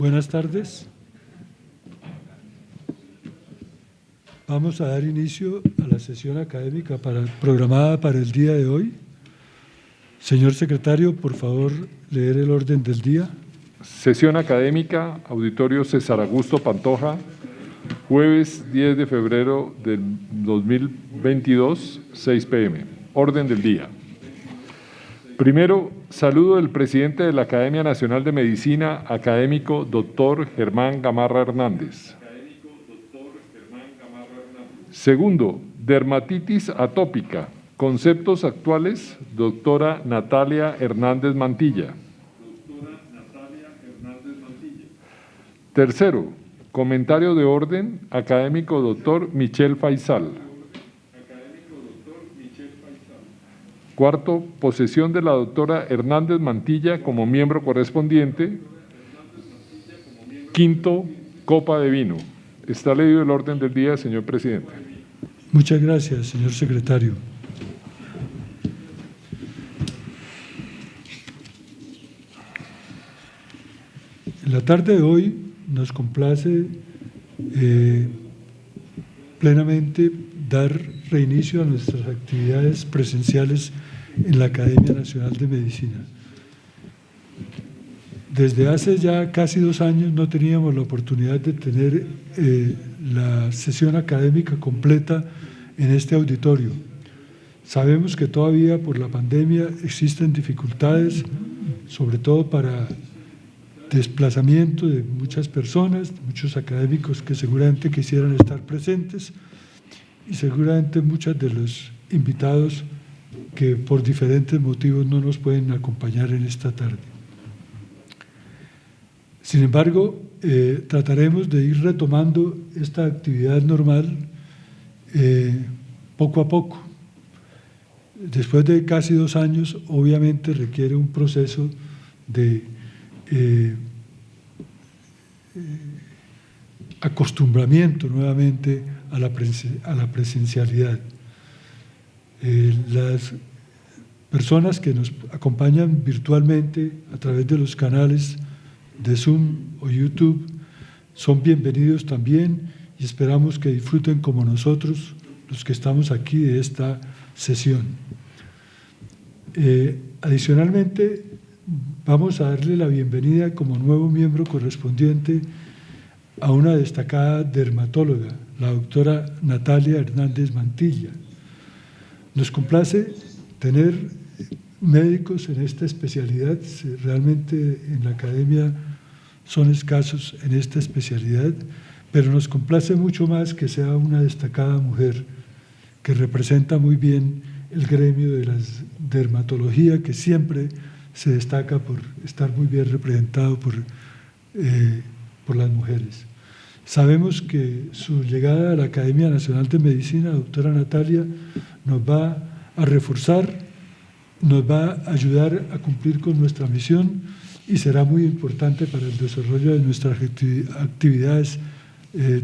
Buenas tardes. Vamos a dar inicio a la sesión académica programada para el día de hoy. Señor secretario, por favor, leer el orden del día. Sesión académica, Auditorio César Augusto Pantoja, jueves 10 de febrero del 2022, 6 p.m. Orden del día. Primero, saludo del presidente de la Academia Nacional de Medicina, académico doctor Germán Gamarra Hernández. Segundo, dermatitis atópica, conceptos actuales, doctora Natalia Hernández Mantilla. Tercero, comentario de orden, académico doctor Michel Faisal. Cuarto, posesión de la doctora Hernández Mantilla como miembro correspondiente. Quinto, copa de vino. Está leído el orden del día, señor presidente. Muchas gracias, señor secretario. En la tarde de hoy nos complace plenamente dar reinicio a nuestras actividades presenciales en la Academia Nacional de Medicina. Desde hace ya casi 2 años no teníamos la oportunidad de tener la sesión académica completa en este auditorio. Sabemos que todavía por la pandemia existen dificultades, sobre todo para desplazamiento de muchas personas, muchos académicos que seguramente quisieran estar presentes y seguramente muchos de los invitados que por diferentes motivos no nos pueden acompañar en esta tarde. Sin embargo, trataremos de ir retomando esta actividad normal poco a poco. Después de casi 2 años, obviamente requiere un proceso de acostumbramiento nuevamente a la presencialidad. Las personas que nos acompañan virtualmente a través de los canales de Zoom o YouTube son bienvenidos también y esperamos que disfruten como nosotros los que estamos aquí de esta sesión. Adicionalmente, vamos a darle la bienvenida como nuevo miembro correspondiente a una destacada dermatóloga, la doctora Natalia Hernández Mantilla. Nos complace tener médicos en esta especialidad, realmente en la academia son escasos en esta especialidad, pero nos complace mucho más que sea una destacada mujer que representa muy bien el gremio de la dermatología, que siempre se destaca por estar muy bien representado por las mujeres. Sabemos que su llegada a la Academia Nacional de Medicina, doctora Natalia, nos va a reforzar, nos va a ayudar a cumplir con nuestra misión y será muy importante para el desarrollo de nuestras actividades,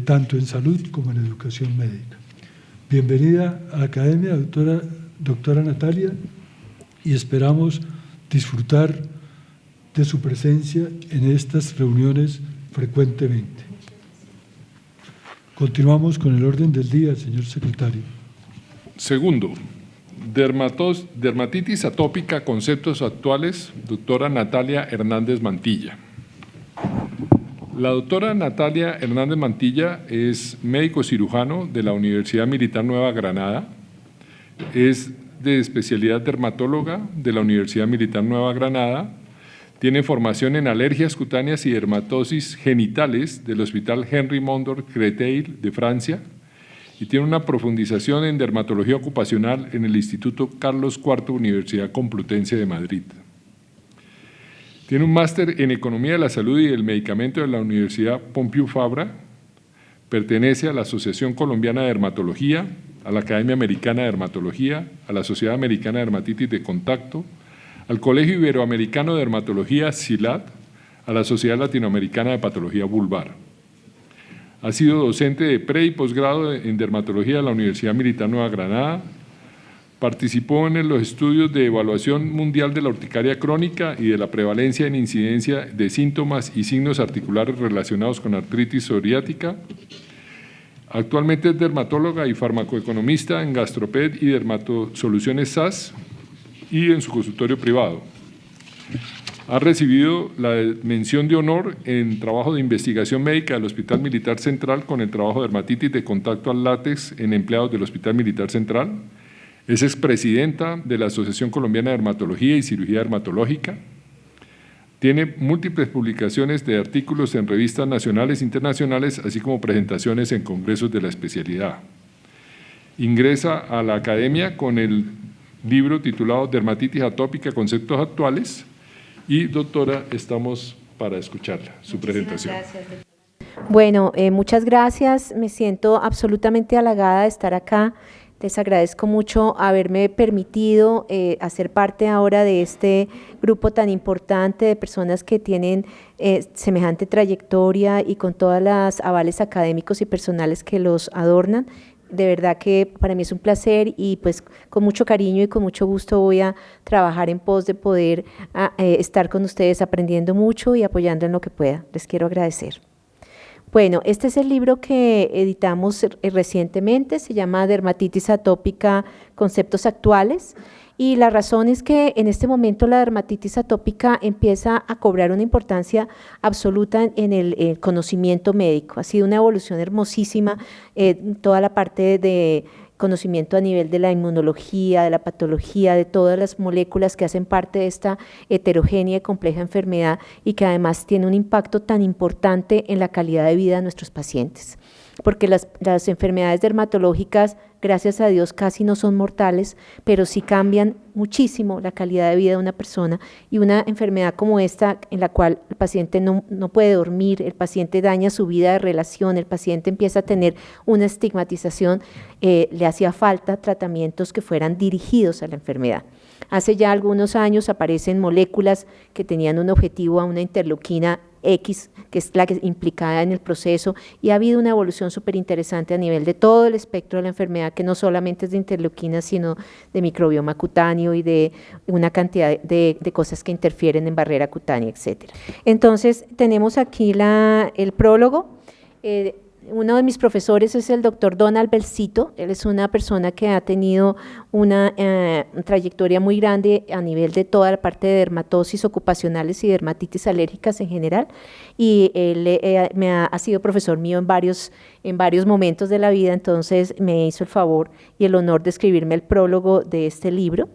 tanto en salud como en educación médica. Bienvenida a la Academia, doctora Natalia, y esperamos disfrutar de su presencia en estas reuniones frecuentemente. Continuamos con el orden del día, señor secretario. Segundo, dermatitis atópica, conceptos actuales, doctora Natalia Hernández Mantilla. La doctora Natalia Hernández Mantilla es médico cirujano de la Universidad Militar Nueva Granada, es de especialidad dermatóloga de la Universidad Militar Nueva Granada, tiene formación en alergias cutáneas y dermatosis genitales del Hospital Henri Mondor Créteil de Francia y tiene una profundización en dermatología ocupacional en el Instituto Carlos IV Universidad Complutense de Madrid. Tiene un máster en Economía de la Salud y del Medicamento de la Universidad Pompeu Fabra, pertenece a la Asociación Colombiana de Dermatología, a la Academia Americana de Dermatología, a la Sociedad Americana de Dermatitis de Contacto, al Colegio Iberoamericano de Dermatología, CILAD, a la Sociedad Latinoamericana de Patología Vulvar. Ha sido docente de pre- y posgrado en dermatología de la Universidad Militar Nueva Granada, Participó en los estudios de evaluación mundial de la urticaria crónica y de la prevalencia en incidencia de síntomas y signos articulares relacionados con artritis psoriática. Actualmente es dermatóloga y farmacoeconomista en Gastroped y Dermatosoluciones SAS y en su consultorio privado. Ha recibido la mención de honor en trabajo de investigación médica del Hospital Militar Central con el trabajo de dermatitis de contacto al látex en empleados del Hospital Militar Central. Es expresidenta de la Asociación Colombiana de Dermatología y Cirugía Dermatológica. Tiene múltiples publicaciones de artículos en revistas nacionales e internacionales, así como presentaciones en congresos de la especialidad. Ingresa a la academia con el libro titulado Dermatitis atópica, conceptos actuales. Y, doctora, estamos para escucharla, su presentación. Gracias. Bueno, muchas gracias. Me siento absolutamente halagada de estar acá. Les agradezco mucho haberme permitido hacer parte ahora de este grupo tan importante de personas que tienen semejante trayectoria y con todas las avales académicos y personales que los adornan. De verdad que para mí es un placer y pues con mucho cariño y con mucho gusto voy a trabajar en pos de poder estar con ustedes aprendiendo mucho y apoyando en lo que pueda. Les quiero agradecer. Bueno, este es el libro que editamos recientemente, se llama Dermatitis atópica, conceptos actuales, y la razón es que en este momento la dermatitis atópica empieza a cobrar una importancia absoluta en el conocimiento médico. Ha sido una evolución hermosísima, toda la parte de conocimiento a nivel de la inmunología, de la patología, de todas las moléculas que hacen parte de esta heterogénea y compleja enfermedad y que además tiene un impacto tan importante en la calidad de vida de nuestros pacientes. Porque las enfermedades dermatológicas, gracias a Dios, casi no son mortales, pero sí cambian muchísimo la calidad de vida de una persona, y una enfermedad como esta, en la cual el paciente no puede dormir, el paciente daña su vida de relación, el paciente empieza a tener una estigmatización, le hacía falta tratamientos que fueran dirigidos a la enfermedad. Hace ya algunos años aparecen moléculas que tenían un objetivo a una interleuquina X, que es la que implicada en el proceso, y ha habido una evolución súper interesante a nivel de todo el espectro de la enfermedad, que no solamente es de interleuquinas, sino de microbioma cutáneo y de una cantidad de cosas que interfieren en barrera cutánea, etc. Entonces, tenemos aquí el prólogo. Uno de mis profesores es el doctor Donald Belcito. Él es una persona que ha tenido una trayectoria muy grande a nivel de toda la parte de dermatosis ocupacionales y dermatitis alérgicas en general, y él ha sido profesor mío en varios momentos de la vida. Entonces me hizo el favor y el honor de escribirme el prólogo de este libro.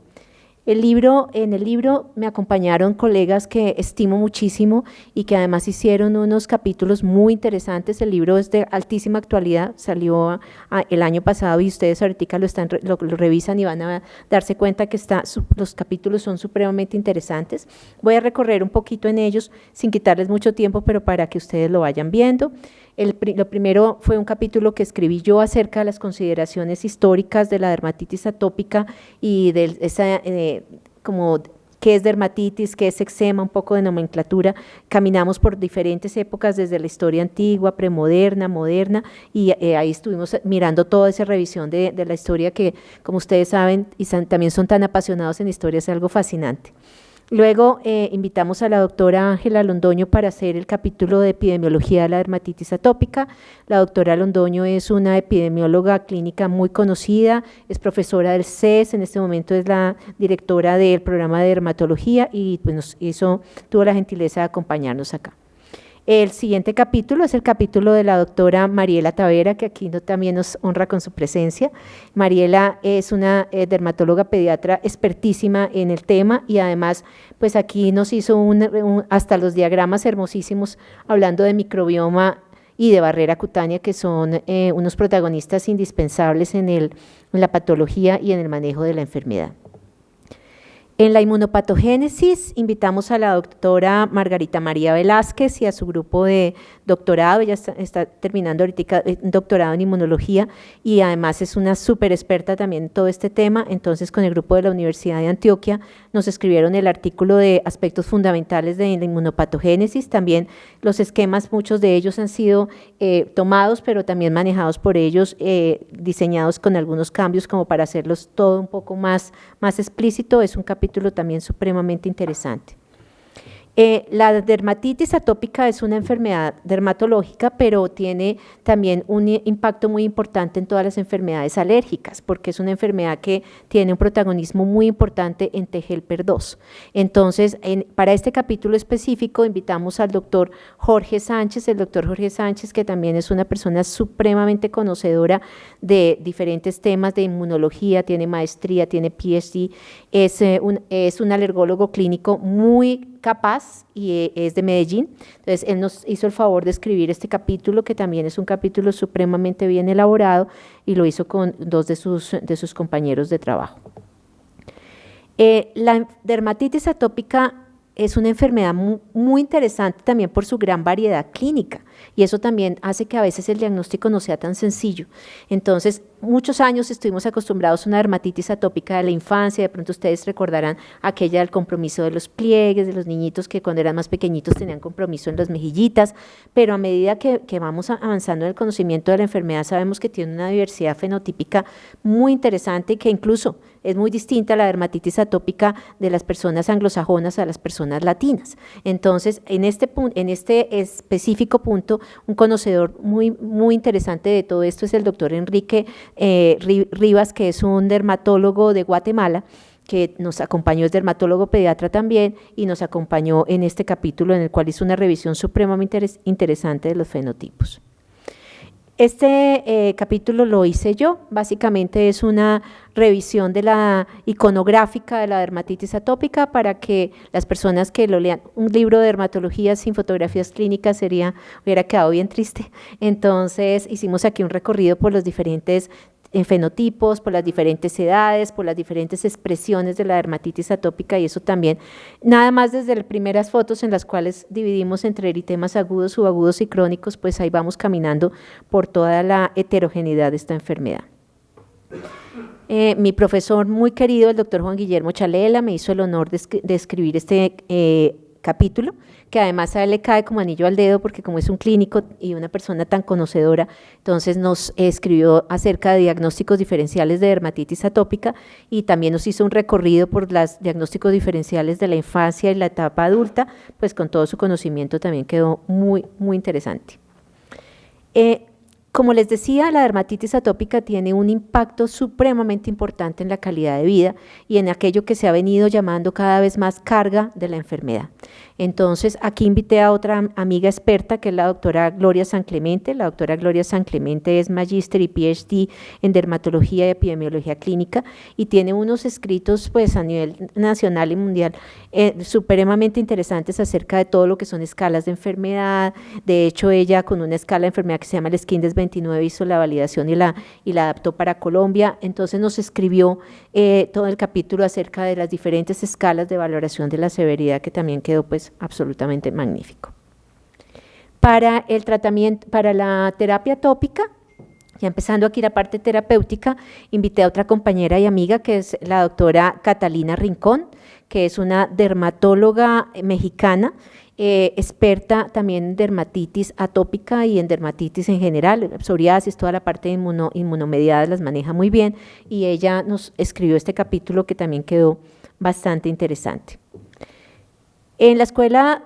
En el libro me acompañaron colegas que estimo muchísimo y que además hicieron unos capítulos muy interesantes. El libro es de altísima actualidad, salió el año pasado y ustedes ahorita lo revisan y van a darse cuenta que los capítulos son supremamente interesantes. Voy a recorrer un poquito en ellos sin quitarles mucho tiempo, pero para que ustedes lo vayan viendo. Lo primero fue un capítulo que escribí yo acerca de las consideraciones históricas de la dermatitis atópica y de como qué es dermatitis, qué es eczema, un poco de nomenclatura. Caminamos por diferentes épocas desde la historia antigua, premoderna, moderna, y ahí estuvimos mirando toda esa revisión de la historia que, como ustedes saben, y también son tan apasionados en historia, es algo fascinante. Luego invitamos a la doctora Ángela Londoño para hacer el capítulo de epidemiología de la dermatitis atópica. La doctora Londoño es una epidemióloga clínica muy conocida, es profesora del CES, en este momento es la directora del programa de dermatología y pues tuvo la gentileza de acompañarnos acá. El siguiente capítulo es el capítulo de la doctora Mariela Tavera, que aquí también nos honra con su presencia. Mariela es una dermatóloga pediatra expertísima en el tema y además pues aquí nos hizo hasta los diagramas hermosísimos hablando de microbioma y de barrera cutánea, que son unos protagonistas indispensables en la patología y en el manejo de la enfermedad. En la inmunopatogénesis invitamos a la doctora Margarita María Velázquez y a su grupo de doctorado. Ella está terminando ahorita un doctorado en inmunología y además es una súper experta también en todo este tema. Entonces, con el grupo de la Universidad de Antioquia nos escribieron el artículo de aspectos fundamentales de la inmunopatogénesis. También los esquemas, muchos de ellos han sido tomados, pero también manejados por ellos, diseñados con algunos cambios como para hacerlos todo un poco más explícito. Es un capítulo también supremamente interesante. La dermatitis atópica es una enfermedad dermatológica, pero tiene también un impacto muy importante en todas las enfermedades alérgicas, porque es una enfermedad que tiene un protagonismo muy importante en T. helper 2. Entonces, para este capítulo específico invitamos al doctor Jorge Sánchez, que también es una persona supremamente conocedora de diferentes temas de inmunología, tiene maestría, tiene PhD, es un alergólogo clínico muy capaz y es de Medellín. Entonces, él nos hizo el favor de escribir este capítulo, que también es un capítulo supremamente bien elaborado, y lo hizo con dos de sus compañeros de trabajo. La dermatitis atópica es una enfermedad muy interesante también por su gran variedad clínica, y eso también hace que a veces el diagnóstico no sea tan sencillo. Entonces, muchos años estuvimos acostumbrados a una dermatitis atópica de la infancia. De pronto ustedes recordarán aquella del compromiso de los pliegues, de los niñitos que cuando eran más pequeñitos tenían compromiso en las mejillitas, pero a medida que vamos avanzando en el conocimiento de la enfermedad, sabemos que tiene una diversidad fenotípica muy interesante, que incluso es muy distinta a la dermatitis atópica de las personas anglosajonas a las personas latinas. Entonces, en este específico punto, un conocedor muy interesante de todo esto es el doctor Enrique Rivas, que es un dermatólogo de Guatemala, que nos acompañó, es dermatólogo pediatra también, y nos acompañó en este capítulo en el cual hizo una revisión supremamente interesante de los fenotipos. Este capítulo lo hice yo, básicamente es una revisión de la iconográfica de la dermatitis atópica para que las personas que lo lean. Un libro de dermatología sin fotografías clínicas hubiera quedado bien triste. Entonces hicimos aquí un recorrido por los diferentes fenotipos, por las diferentes edades, por las diferentes expresiones de la dermatitis atópica, y eso también, nada más desde las primeras fotos en las cuales dividimos entre eritemas agudos, subagudos y crónicos, pues ahí vamos caminando por toda la heterogeneidad de esta enfermedad. Mi profesor muy querido, el doctor Juan Guillermo Chalela, me hizo el honor de escribir este capítulo, que además a él le cae como anillo al dedo, porque como es un clínico y una persona tan conocedora, entonces nos escribió acerca de diagnósticos diferenciales de dermatitis atópica, y también nos hizo un recorrido por los diagnósticos diferenciales de la infancia y la etapa adulta, pues con todo su conocimiento también quedó muy interesante. Como les decía, la dermatitis atópica tiene un impacto supremamente importante en la calidad de vida y en aquello que se ha venido llamando cada vez más carga de la enfermedad. Entonces, aquí invité a otra amiga experta, que es la doctora Gloria San Clemente. La doctora Gloria San Clemente es magíster y PhD en dermatología y epidemiología clínica, y tiene unos escritos pues a nivel nacional y mundial supremamente interesantes acerca de todo lo que son escalas de enfermedad. De hecho, ella con una escala de enfermedad que se llama el SKINDES 29 hizo la validación y la adaptó para Colombia. Entonces nos escribió todo el capítulo acerca de las diferentes escalas de valoración de la severidad, que también quedó pues absolutamente magnífico. Para el tratamiento, para la terapia tópica, ya empezando aquí la parte terapéutica, invité a otra compañera y amiga, que es la doctora Catalina Rincón, que es una dermatóloga mexicana, experta también en dermatitis atópica y en dermatitis en general, psoriasis, toda la parte de inmunomediadas las maneja muy bien, y ella nos escribió este capítulo que también quedó bastante interesante. En la Escuela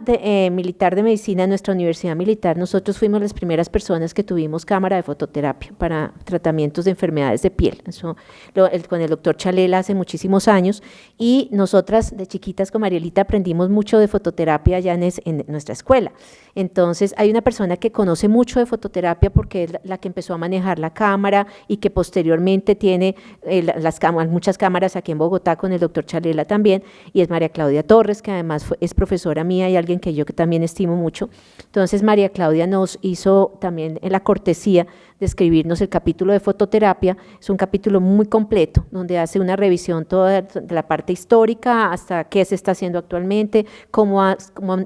Militar de Medicina de nuestra Universidad Militar, nosotros fuimos las primeras personas que tuvimos cámara de fototerapia para tratamientos de enfermedades de piel. Eso con el doctor Chalela hace muchísimos años, y nosotras de chiquitas con Marielita aprendimos mucho de fototerapia ya en nuestra escuela. Entonces hay una persona que conoce mucho de fototerapia porque es la que empezó a manejar la cámara y que posteriormente tiene muchas cámaras aquí en Bogotá con el doctor Chalela también, y es María Claudia Torres, que además es profesora profesora mía y alguien que yo que también estimo mucho. Entonces María Claudia nos hizo también la cortesía de escribirnos el capítulo de fototerapia. Es un capítulo muy completo, donde hace una revisión toda de la parte histórica hasta qué se está haciendo actualmente, cómo han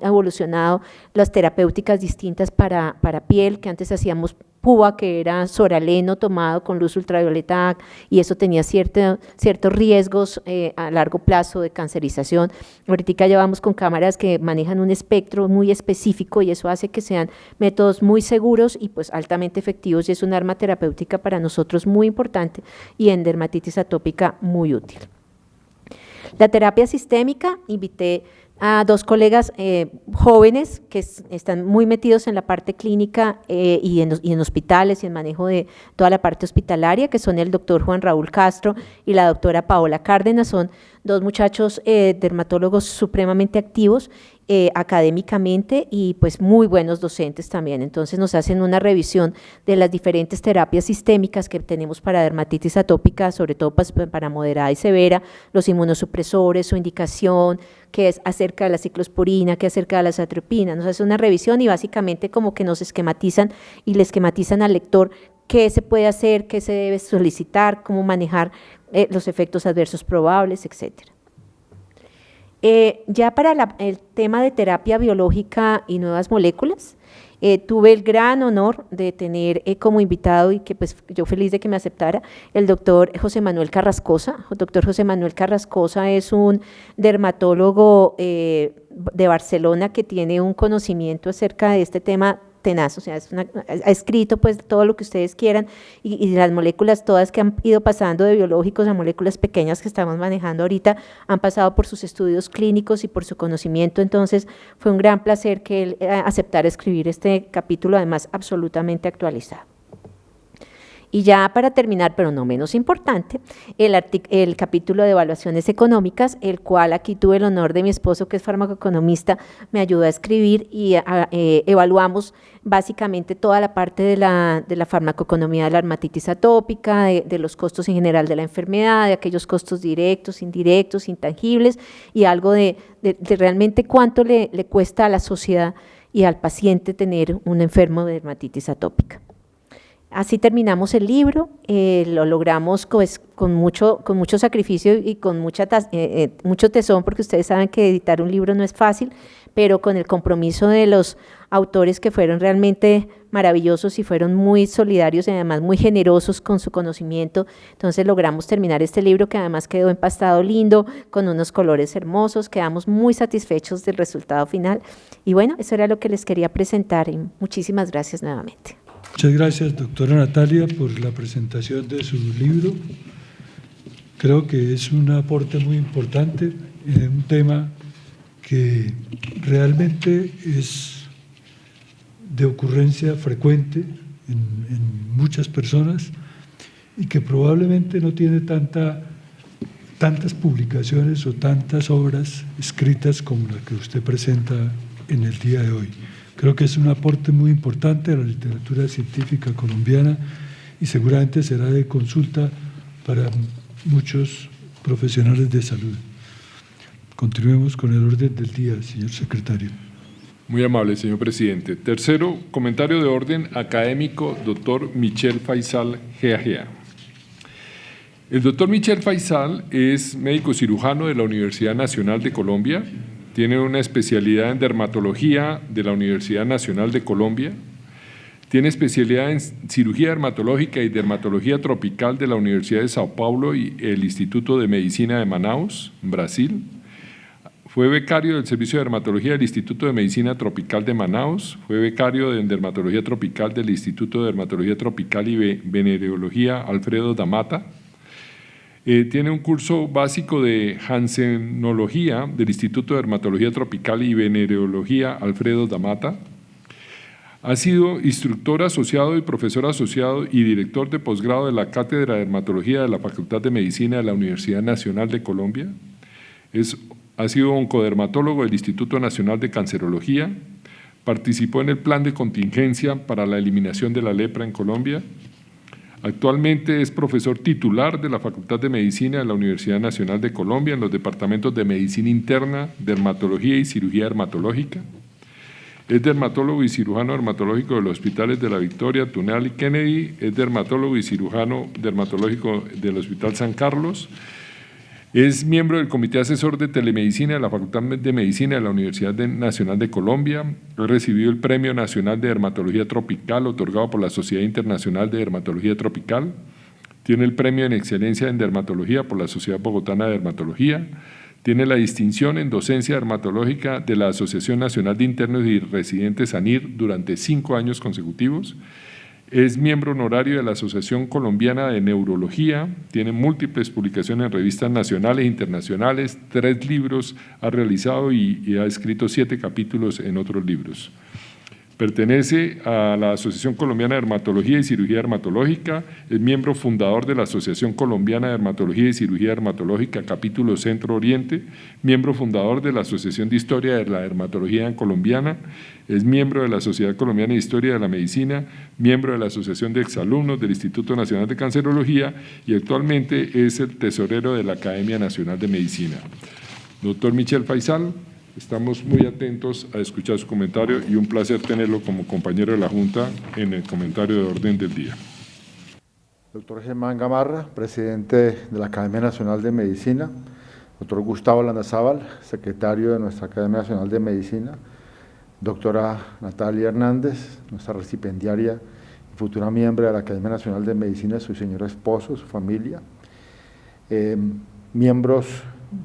evolucionado las terapéuticas distintas para piel, que antes hacíamos púa, que era soraleno tomado con luz ultravioleta, y eso tenía ciertos riesgos a largo plazo de cancerización. Ahorita ya vamos con cámaras que manejan un espectro muy específico y eso hace que sean métodos muy seguros y pues altamente efectivos, y es un arma terapéutica para nosotros muy importante y en dermatitis atópica muy útil. La terapia sistémica, invité a dos colegas jóvenes que están muy metidos en la parte clínica y en hospitales y en manejo de toda la parte hospitalaria, que son el doctor Juan Raúl Castro y la doctora Paola Cárdenas. Son dos muchachos dermatólogos supremamente activos académicamente y pues muy buenos docentes también. Entonces nos hacen una revisión de las diferentes terapias sistémicas que tenemos para dermatitis atópica, sobre todo para moderada y severa, los inmunosupresores, su indicación, qué es acerca de la ciclosporina, qué acerca de la atropina. Nos hace una revisión y básicamente como que nos esquematizan y le esquematizan al lector qué se puede hacer, qué se debe solicitar, cómo manejar los efectos adversos probables, etcétera. Ya para el tema de terapia biológica y nuevas moléculas, tuve el gran honor de tener como invitado, y que pues yo feliz de que me aceptara, el doctor José Manuel Carrascosa. El doctor José Manuel Carrascosa es un dermatólogo de Barcelona que tiene un conocimiento acerca de este tema tenaz, o sea, ha escrito pues todo lo que ustedes quieran y las moléculas todas que han ido pasando de biológicos a moléculas pequeñas que estamos manejando ahorita han pasado por sus estudios clínicos y por su conocimiento. Entonces fue un gran placer que él aceptara escribir este capítulo, además absolutamente actualizado. Y ya para terminar, pero no menos importante, el capítulo de evaluaciones económicas, el cual aquí tuve el honor de mi esposo, que es farmacoeconomista, me ayudó a escribir, y evaluamos básicamente toda la parte de la farmacoeconomía de la dermatitis atópica, de los costos en general de la enfermedad, de aquellos costos directos, indirectos, intangibles, y algo de realmente cuánto le cuesta a la sociedad y al paciente tener un enfermo de dermatitis atópica. Así terminamos el libro, lo logramos pues, con mucho sacrificio y con mucho tesón, porque ustedes saben que editar un libro no es fácil, pero con el compromiso de los autores, que fueron realmente maravillosos y fueron muy solidarios y además muy generosos con su conocimiento. Entonces logramos terminar este libro, que además quedó empastado lindo, con unos colores hermosos. Quedamos muy satisfechos del resultado final y bueno, eso era lo que les quería presentar, y muchísimas gracias nuevamente. Muchas gracias, doctora Natalia, por la presentación de su libro. Creo que es un aporte muy importante en un tema que realmente es de ocurrencia frecuente en muchas personas y que probablemente no tiene tantas publicaciones o tantas obras escritas como la que usted presenta en el día de hoy. Creo que es un aporte muy importante a la literatura científica colombiana y seguramente será de consulta para muchos profesionales de salud. Continuemos con el orden del día, señor secretario. Muy amable, señor presidente. Tercero, comentario de orden académico, doctor Michel Faisal Gea. El doctor Michel Faisal es médico cirujano de la Universidad Nacional de Colombia. Tiene una especialidad en dermatología de la Universidad Nacional de Colombia. Tiene especialidad en cirugía dermatológica y dermatología tropical de la Universidad de Sao Paulo y el Instituto de Medicina de Manaus, Brasil. Fue becario del Servicio de Dermatología del Instituto de Medicina Tropical de Manaus. Fue becario de Dermatología Tropical del Instituto de Dermatología Tropical y Venereología Alfredo da Mata. Tiene un curso básico de Hansenología del Instituto de Dermatología Tropical y Venereología Alfredo da Mata. Ha sido instructor asociado y profesor asociado y director de posgrado de la Cátedra de Dermatología de la Facultad de Medicina de la Universidad Nacional de Colombia. Ha sido oncodermatólogo del Instituto Nacional de Cancerología. Participó en el plan de contingencia para la eliminación de la lepra en Colombia. Actualmente es profesor titular de la Facultad de Medicina de la Universidad Nacional de Colombia en los departamentos de Medicina Interna, Dermatología y Cirugía Dermatológica. Es dermatólogo y cirujano dermatológico de los hospitales de La Victoria, Tunal y Kennedy. Es dermatólogo y cirujano dermatológico del Hospital San Carlos. Es miembro del Comité Asesor de Telemedicina de la Facultad de Medicina de la Universidad Nacional de Colombia. Ha recibido el Premio Nacional de Dermatología Tropical, otorgado por la Sociedad Internacional de Dermatología Tropical. Tiene el Premio en Excelencia en Dermatología por la Sociedad Bogotana de Dermatología. Tiene la distinción en docencia dermatológica de la Asociación Nacional de Internos y Residentes ANIR durante 5 años consecutivos. Es miembro honorario de la Asociación Colombiana de Neurología, tiene múltiples publicaciones en revistas nacionales e internacionales, 3 libros ha realizado y ha escrito 7 capítulos en otros libros. Pertenece a la Asociación Colombiana de Dermatología y Cirugía Dermatológica, es miembro fundador de la Asociación Colombiana de Dermatología y Cirugía Dermatológica, capítulo Centro Oriente, miembro fundador de la Asociación de Historia de la Dermatología Colombiana, es miembro de la Sociedad Colombiana de Historia de la Medicina, miembro de la Asociación de Exalumnos del Instituto Nacional de Cancerología y actualmente es el tesorero de la Academia Nacional de Medicina. Doctor Michel Faisal, estamos muy atentos a escuchar su comentario y un placer tenerlo como compañero de la Junta en el comentario de orden del día. Doctor Germán Gamarra, presidente de la Academia Nacional de Medicina. Doctor Gustavo Landazábal, secretario de nuestra Academia Nacional de Medicina. Doctora Natalia Hernández, nuestra recipiendaria y futura miembro de la Academia Nacional de Medicina, su señor esposo, su familia. Miembros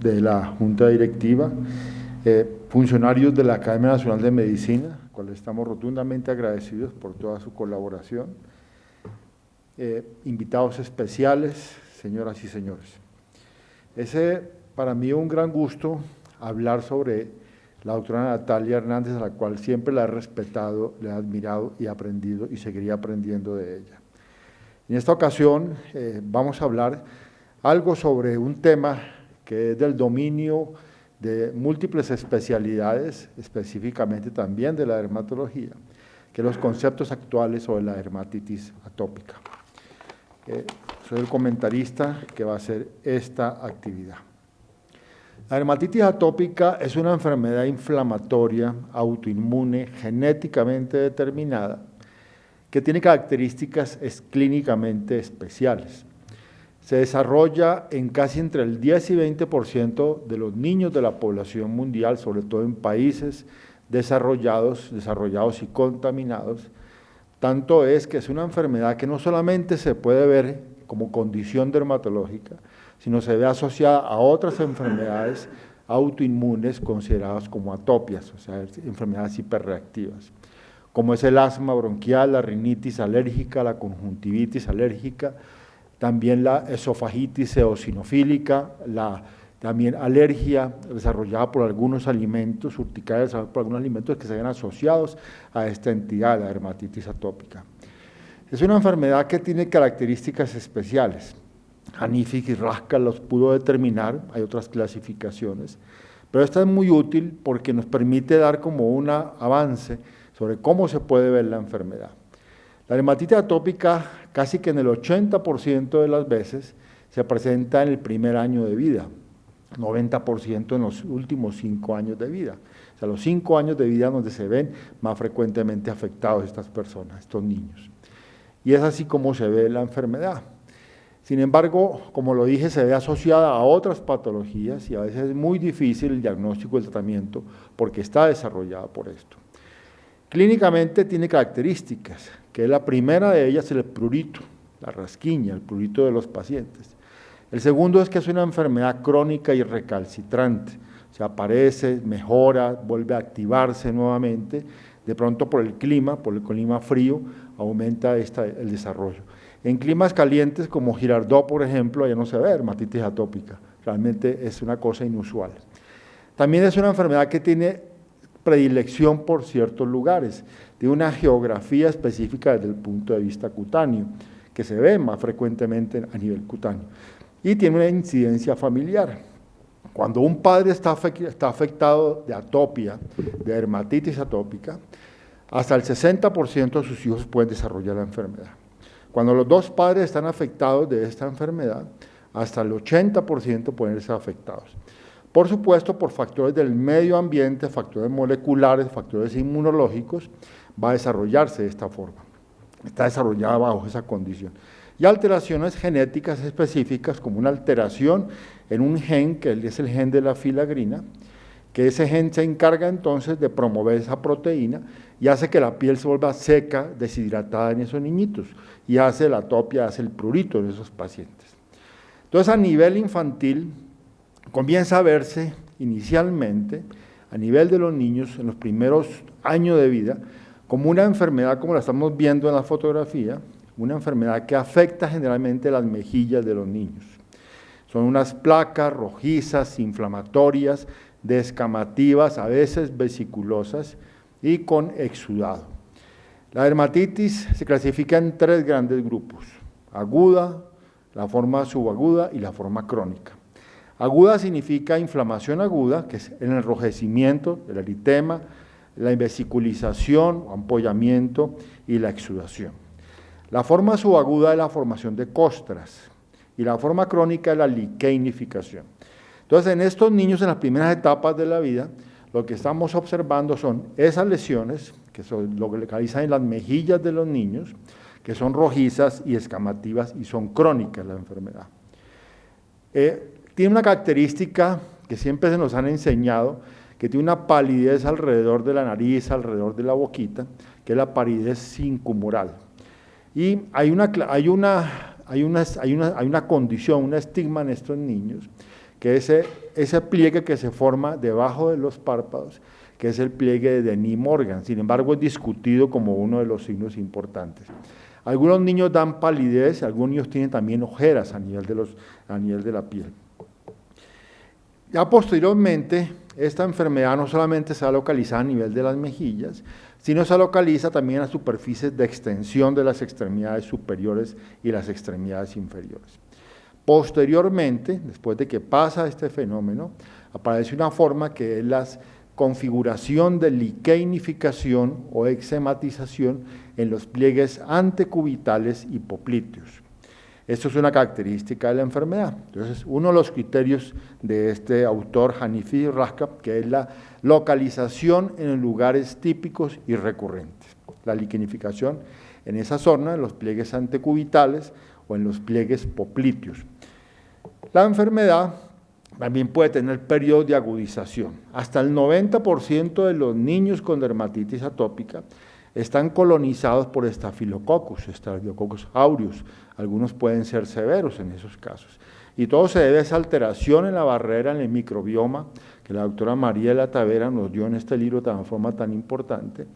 de la Junta Directiva, funcionarios de la Academia Nacional de Medicina, cuales estamos rotundamente agradecidos por toda su colaboración, invitados especiales, señoras y señores. Es para mí un gran gusto hablar sobre la doctora Natalia Hernández, a la cual siempre la he respetado, la he admirado y aprendido y seguiría aprendiendo de ella. En esta ocasión vamos a hablar algo sobre un tema que es del dominio de múltiples especialidades, específicamente también de la dermatología, que los conceptos actuales sobre la dermatitis atópica. Soy el comentarista que va a hacer esta actividad. La dermatitis atópica es una enfermedad inflamatoria, autoinmune, genéticamente determinada, que tiene características clínicamente especiales. Se desarrolla en casi entre el 10 y 20% de los niños de la población mundial, sobre todo en países desarrollados y contaminados. Tanto es que es una enfermedad que no solamente se puede ver como condición dermatológica, sino se ve asociada a otras enfermedades autoinmunes consideradas como atopias, o sea, enfermedades hiperreactivas, como es el asma bronquial, la rinitis alérgica, la conjuntivitis alérgica, también la esofagitis eosinofílica, también alergia desarrollada por algunos alimentos, urticaria desarrollada por algunos alimentos que se ven asociados a esta entidad, la dermatitis atópica. Es una enfermedad que tiene características especiales. Hanific y Raskal los pudo determinar, hay otras clasificaciones, pero esta es muy útil porque nos permite dar como un avance sobre cómo se puede ver la enfermedad. La dermatitis atópica casi que en el 80% de las veces se presenta en el primer año de vida, 90% en los últimos 5 años de vida. O sea, los 5 años de vida donde se ven más frecuentemente afectados estas personas, estos niños. Y es así como se ve la enfermedad. Sin embargo, como lo dije, se ve asociada a otras patologías y a veces es muy difícil el diagnóstico y el tratamiento porque está desarrollada por esto. Clínicamente tiene características, que la primera de ellas es el prurito, la rasquiña, el prurito de los pacientes. El segundo es que es una enfermedad crónica y recalcitrante, o sea, aparece, mejora, vuelve a activarse nuevamente, de pronto por el clima frío, aumenta el desarrollo. En climas calientes como Girardot, por ejemplo, allá no se ve dermatitis atópica, realmente es una cosa inusual. También es una enfermedad que tiene predilección por ciertos lugares, de una geografía específica desde el punto de vista cutáneo, que se ve más frecuentemente a nivel cutáneo, y tiene una incidencia familiar. Cuando un padre está afectado de atopia, de dermatitis atópica, hasta el 60% de sus hijos pueden desarrollar la enfermedad. Cuando los dos padres están afectados de esta enfermedad, hasta el 80% pueden ser afectados. Por supuesto, por factores del medio ambiente, factores moleculares, factores inmunológicos, va a desarrollarse de esta forma. Está desarrollada bajo esa condición. Y alteraciones genéticas específicas, como una alteración en un gen, que es el gen de la filagrina, que ese gen se encarga entonces de promover esa proteína y hace que la piel se vuelva seca, deshidratada en esos niñitos, y hace la atopia, hace el prurito en esos pacientes. Entonces, a nivel infantil, comienza a verse inicialmente, a nivel de los niños, en los primeros años de vida, como una enfermedad, como la estamos viendo en la fotografía, una enfermedad que afecta generalmente las mejillas de los niños. Son unas placas rojizas, inflamatorias, descamativas, a veces vesiculosas y con exudado. La dermatitis se clasifica en 3 grandes grupos: aguda, la forma subaguda y la forma crónica. Aguda significa inflamación aguda, que es el enrojecimiento, el eritema, la vesiculización, ampollamiento y la exudación. La forma subaguda es la formación de costras y la forma crónica es la liqueinificación. Entonces, en estos niños, en las primeras etapas de la vida, lo que estamos observando son esas lesiones, que son lo que localizan en las mejillas de los niños, que son rojizas y escamativas y son crónicas la enfermedad. Tiene una característica que siempre se nos han enseñado, que tiene una palidez alrededor de la nariz, alrededor de la boquita, que es la palidez sincumural. Y hay una condición, un estigma en estos niños, que es ese pliegue que se forma debajo de los párpados, que es el pliegue de Denny-Morgan. Sin embargo, es discutido como uno de los signos importantes. Algunos niños dan palidez, algunos niños tienen también ojeras a nivel de la piel. Ya posteriormente, esta enfermedad no solamente se va a localizar a nivel de las mejillas, sino se localiza también en las superficies de extensión de las extremidades superiores y las extremidades inferiores. Posteriormente, después de que pasa este fenómeno, aparece una forma que es la configuración de liqueinificación o eczematización en los pliegues antecubitales y popliteos. Esto es una característica de la enfermedad. Entonces, uno de los criterios de este autor, Hanifi Raskab, que es la localización en lugares típicos y recurrentes. La liqueinificación en esa zona, en los pliegues antecubitales o en los pliegues popliteos. La enfermedad también puede tener periodos de agudización. Hasta el 90% de los niños con dermatitis atópica están colonizados por Staphylococcus aureus. Algunos pueden ser severos en esos casos. Y todo se debe a esa alteración en la barrera, en el microbioma, que la doctora Mariela Tavera nos dio en este libro de forma tan importante,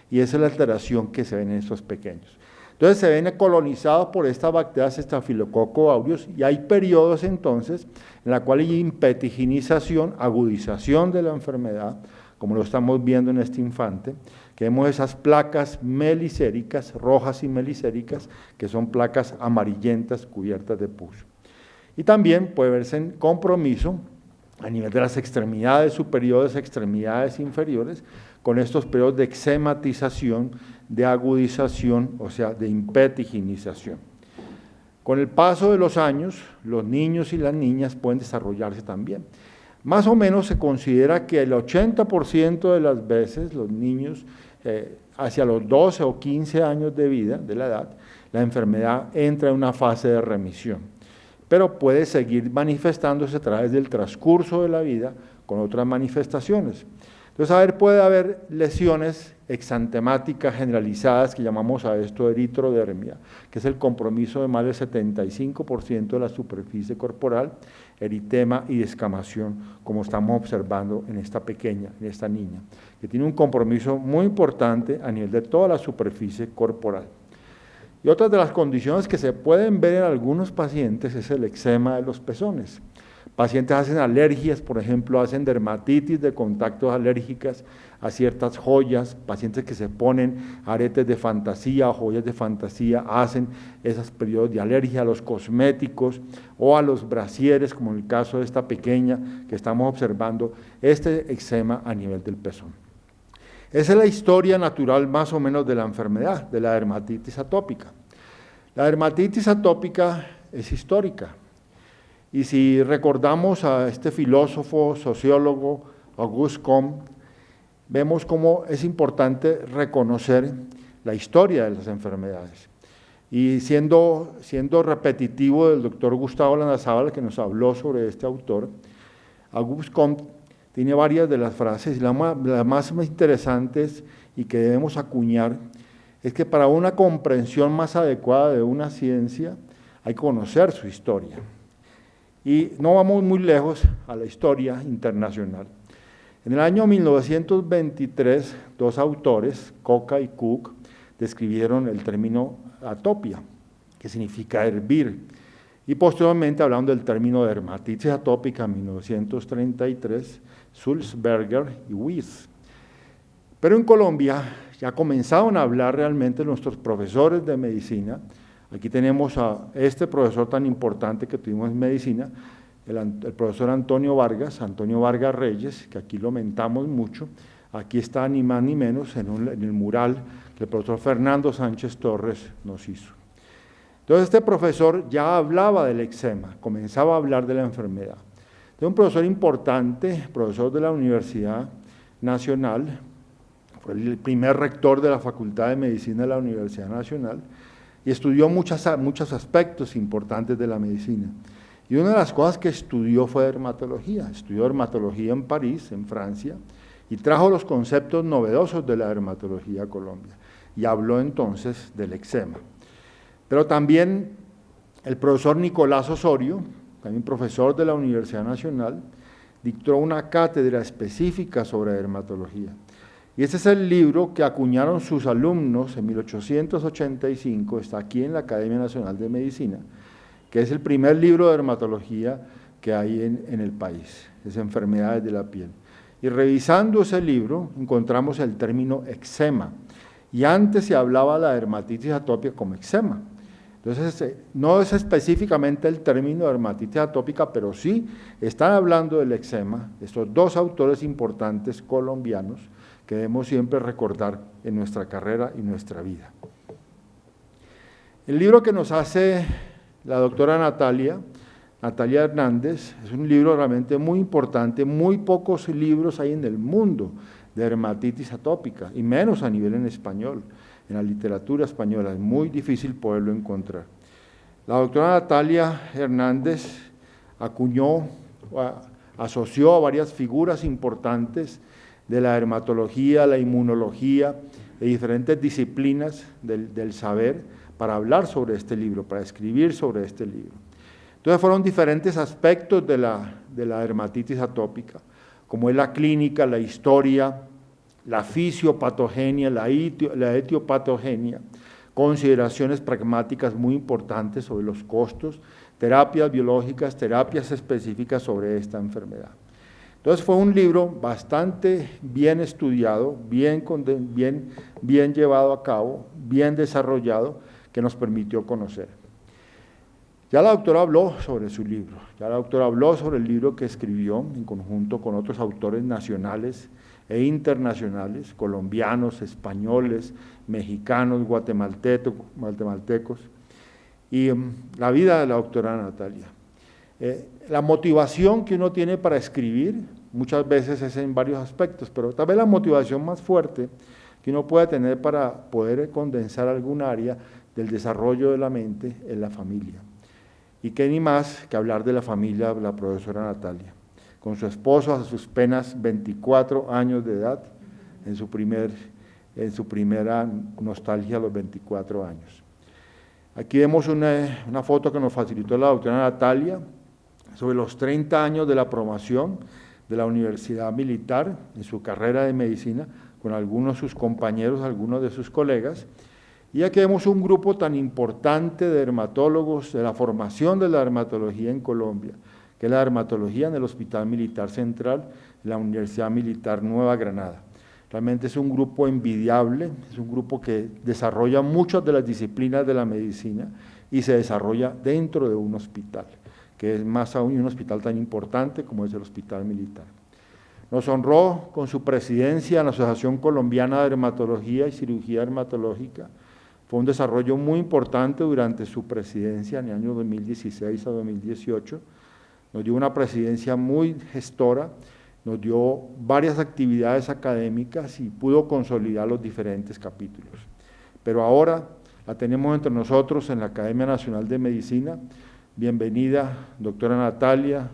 y esa es la alteración que se ve en estos pequeños. Entonces se ven colonizados por estas bacterias Staphylococcus aureus y hay periodos entonces en la cual hay impetiginización, agudización de la enfermedad, como lo estamos viendo en este infante, que vemos esas placas melicéricas, rojas y melicéricas, que son placas amarillentas cubiertas de pus. Y también puede verse en compromiso a nivel de las extremidades superiores, extremidades inferiores, con estos periodos de eczematización, de agudización, o sea, de impetiginización. Con el paso de los años, los niños y las niñas pueden desarrollarse también. Más o menos se considera que el 80% de las veces los niños, hacia los 12 o 15 años de vida, de la edad, la enfermedad entra en una fase de remisión, pero puede seguir manifestándose a través del transcurso de la vida con otras manifestaciones. Entonces, puede haber lesiones exantemáticas generalizadas, que llamamos a esto eritrodermia, que es el compromiso de más del 75% de la superficie corporal, eritema y descamación, como estamos observando en esta pequeña, en esta niña, que tiene un compromiso muy importante a nivel de toda la superficie corporal. Y otra de las condiciones que se pueden ver en algunos pacientes es el eczema de los pezones. Pacientes hacen alergias, por ejemplo, hacen dermatitis de contactos alérgicas a ciertas joyas, pacientes que se ponen aretes de fantasía o joyas de fantasía, hacen esos periodos de alergia a los cosméticos o a los brasieres, como en el caso de esta pequeña que estamos observando, este eczema a nivel del pezón. Esa es la historia natural más o menos de la enfermedad, de la dermatitis atópica. La dermatitis atópica es histórica. Y si recordamos a este filósofo, sociólogo, Auguste Comte, vemos cómo es importante reconocer la historia de las enfermedades. Y siendo repetitivo del doctor Gustavo Landazábal, que nos habló sobre este autor, Auguste Comte tiene varias de las frases, y las más interesantes y que debemos acuñar es que para una comprensión más adecuada de una ciencia hay que conocer su historia. Y no vamos muy lejos a la historia internacional. En el año 1923, dos autores, Coca y Cook, describieron el término atopia, que significa hervir, y posteriormente hablaron del término dermatitis atópica en 1933, Sulzberger y Wyss. Pero en Colombia ya comenzaron a hablar realmente nuestros profesores de medicina. Aquí tenemos a este profesor tan importante que tuvimos en medicina, el profesor Antonio Vargas Reyes, que aquí lo mentamos mucho. Aquí está ni más ni menos en el mural que el profesor Fernando Sánchez Torres nos hizo. Entonces este profesor ya hablaba del eczema, comenzaba a hablar de la enfermedad. Es un profesor importante, profesor de la Universidad Nacional, fue el primer rector de la Facultad de Medicina de la Universidad Nacional y estudió muchos aspectos importantes de la medicina. Y una de las cosas que estudió fue dermatología. Estudió dermatología en París, en Francia, y trajo los conceptos novedosos de la dermatología a Colombia. Y habló entonces del eczema. Pero también el profesor Nicolás Osorio, también profesor de la Universidad Nacional, dictó una cátedra específica sobre dermatología. Y ese es el libro que acuñaron sus alumnos en 1885, está aquí en la Academia Nacional de Medicina, que es el primer libro de dermatología que hay en el país, es Enfermedades de la Piel. Y revisando ese libro encontramos el término eczema, y antes se hablaba de la dermatitis atópica como eczema. Entonces, no es específicamente el término dermatitis atópica, pero sí están hablando del eczema, estos dos autores importantes colombianos que debemos siempre recordar en nuestra carrera y nuestra vida. El libro que nos hace la doctora Natalia Hernández es un libro realmente muy importante, muy pocos libros hay en el mundo de dermatitis atópica, y menos a nivel en español. En la literatura española es muy difícil poderlo encontrar. La doctora Natalia Hernández asoció a varias figuras importantes de la dermatología, la inmunología, de diferentes disciplinas del saber para hablar sobre este libro, para escribir sobre este libro. Entonces fueron diferentes aspectos de la dermatitis atópica, como es la clínica, la historia, la fisiopatogenia, la etiopatogenia, consideraciones pragmáticas muy importantes sobre los costos, terapias biológicas, terapias específicas sobre esta enfermedad. Entonces fue un libro bastante bien estudiado, bien llevado a cabo, bien desarrollado, que nos permitió conocer. Ya la doctora habló sobre su libro, ya la doctora habló sobre el libro que escribió en conjunto con otros autores nacionales e internacionales, colombianos, españoles, mexicanos, guatemaltecos, y la vida de la doctora Natalia. La motivación que uno tiene para escribir muchas veces es en varios aspectos, pero tal vez la motivación más fuerte que uno puede tener para poder condensar algún área del desarrollo de la mente es la familia. Y qué ni más que hablar de la familia de la profesora Natalia, con su esposo a sus apenas 24 años de edad, en su primera nostalgia a los 24 años. Aquí vemos una foto que nos facilitó la doctora Natalia sobre los 30 años de la promoción de la Universidad Militar en su carrera de medicina, con algunos de sus compañeros, algunos de sus colegas. Y aquí vemos un grupo tan importante de dermatólogos, de la formación de la dermatología en Colombia, que es la dermatología en el Hospital Militar Central, la Universidad Militar Nueva Granada. Realmente es un grupo envidiable, es un grupo que desarrolla muchas de las disciplinas de la medicina y se desarrolla dentro de un hospital, que es más aún un hospital tan importante como es el Hospital Militar. Nos honró con su presidencia en la Asociación Colombiana de Dermatología y Cirugía Dermatológica, Fue un desarrollo muy importante durante su presidencia en el año 2016 a 2018. Nos dio una presidencia muy gestora, nos dio varias actividades académicas y pudo consolidar los diferentes capítulos. Pero ahora la tenemos entre nosotros en la Academia Nacional de Medicina. Bienvenida, doctora Natalia,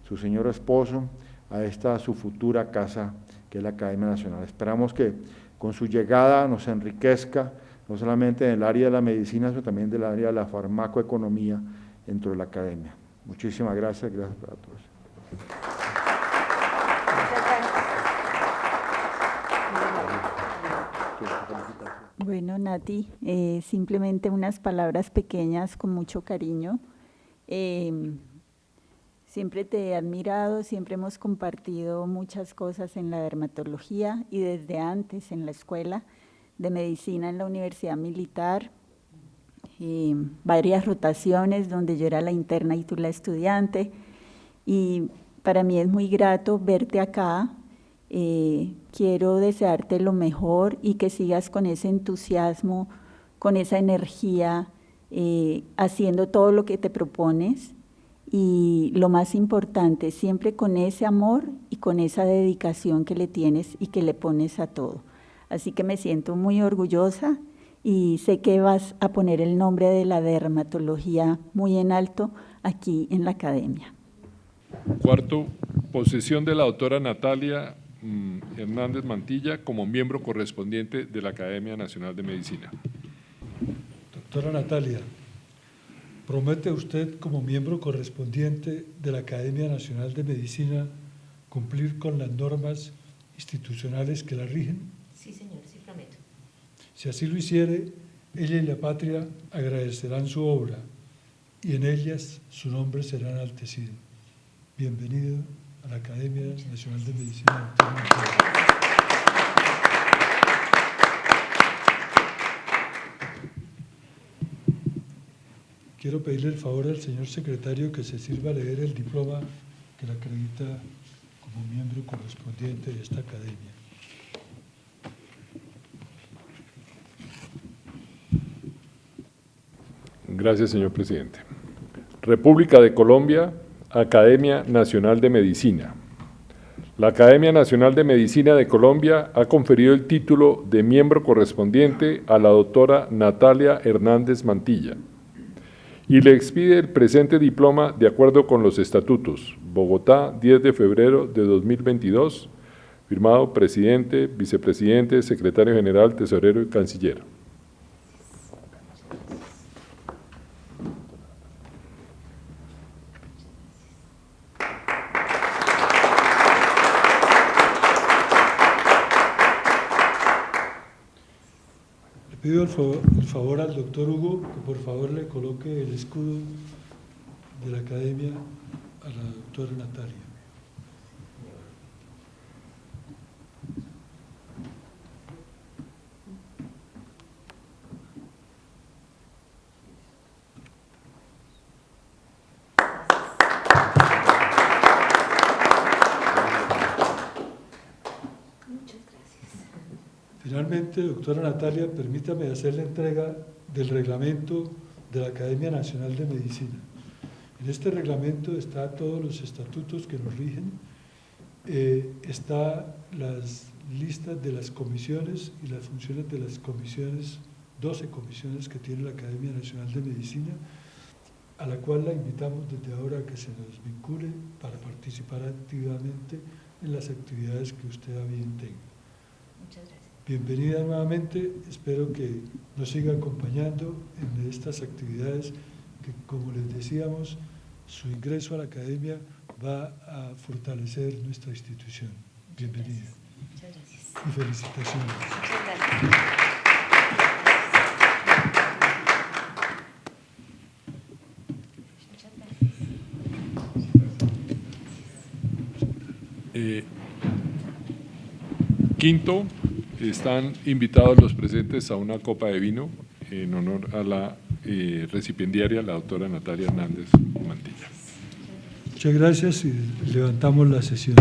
su señor esposo, a esta su futura casa, que es la Academia Nacional. Esperamos que con su llegada nos enriquezca, no solamente en el área de la medicina, sino también del área de la farmacoeconomía dentro de la academia. Muchísimas gracias, gracias a todos. Bueno, Nati, simplemente unas palabras pequeñas con mucho cariño. Siempre te he admirado, siempre hemos compartido muchas cosas en la dermatología y desde antes en la escuela de medicina en la Universidad Militar, varias rotaciones donde yo era la interna y tú la estudiante, y para mí es muy grato verte acá. Quiero desearte lo mejor y que sigas con ese entusiasmo, con esa energía, haciendo todo lo que te propones, y lo más importante, siempre con ese amor y con esa dedicación que le tienes y que le pones a todo. Así que me siento muy orgullosa y sé que vas a poner el nombre de la dermatología muy en alto aquí en la academia. Cuarto, posesión de la doctora Natalia Hernández Mantilla como miembro correspondiente de la Academia Nacional de Medicina. Doctora Natalia, ¿promete usted como miembro correspondiente de la Academia Nacional de Medicina cumplir con las normas institucionales que la rigen? Sí, señor, sí prometo. Si así lo hiciere, ella y la patria agradecerán su obra y en ellas su nombre será enaltecido. Bienvenido a la Academia Nacional de Medicina. Quiero pedirle el favor al señor secretario que se sirva a leer el diploma que la acredita como miembro correspondiente de esta academia. Gracias, señor presidente. República de Colombia, Academia Nacional de Medicina. La Academia Nacional de Medicina de Colombia ha conferido el título de miembro correspondiente a la doctora Natalia Hernández Mantilla y le expide el presente diploma de acuerdo con los estatutos. Bogotá, 10 de febrero de 2022, firmado presidente, vicepresidente, secretario general, tesorero y canciller. Pido el favor al doctor Hugo que por favor le coloque el escudo de la academia a la doctora Natalia. Finalmente, doctora Natalia, permítame hacer la entrega del reglamento de la Academia Nacional de Medicina. En este reglamento está todos los estatutos que nos rigen, está las listas de las comisiones y las funciones de las comisiones, 12 comisiones que tiene la Academia Nacional de Medicina, a la cual la invitamos desde ahora a que se nos vincule para participar activamente en las actividades que usted a bien tenga. Muchas gracias. Bienvenida nuevamente, espero que nos siga acompañando en estas actividades que, como les decíamos, su ingreso a la academia va a fortalecer nuestra institución. Bienvenida. Muchas gracias. Y felicitaciones. Muchas gracias. Quinto, están invitados los presentes a una copa de vino en honor a la recipiendaria, la doctora Natalia Hernández Mantilla. Muchas gracias y levantamos la sesión.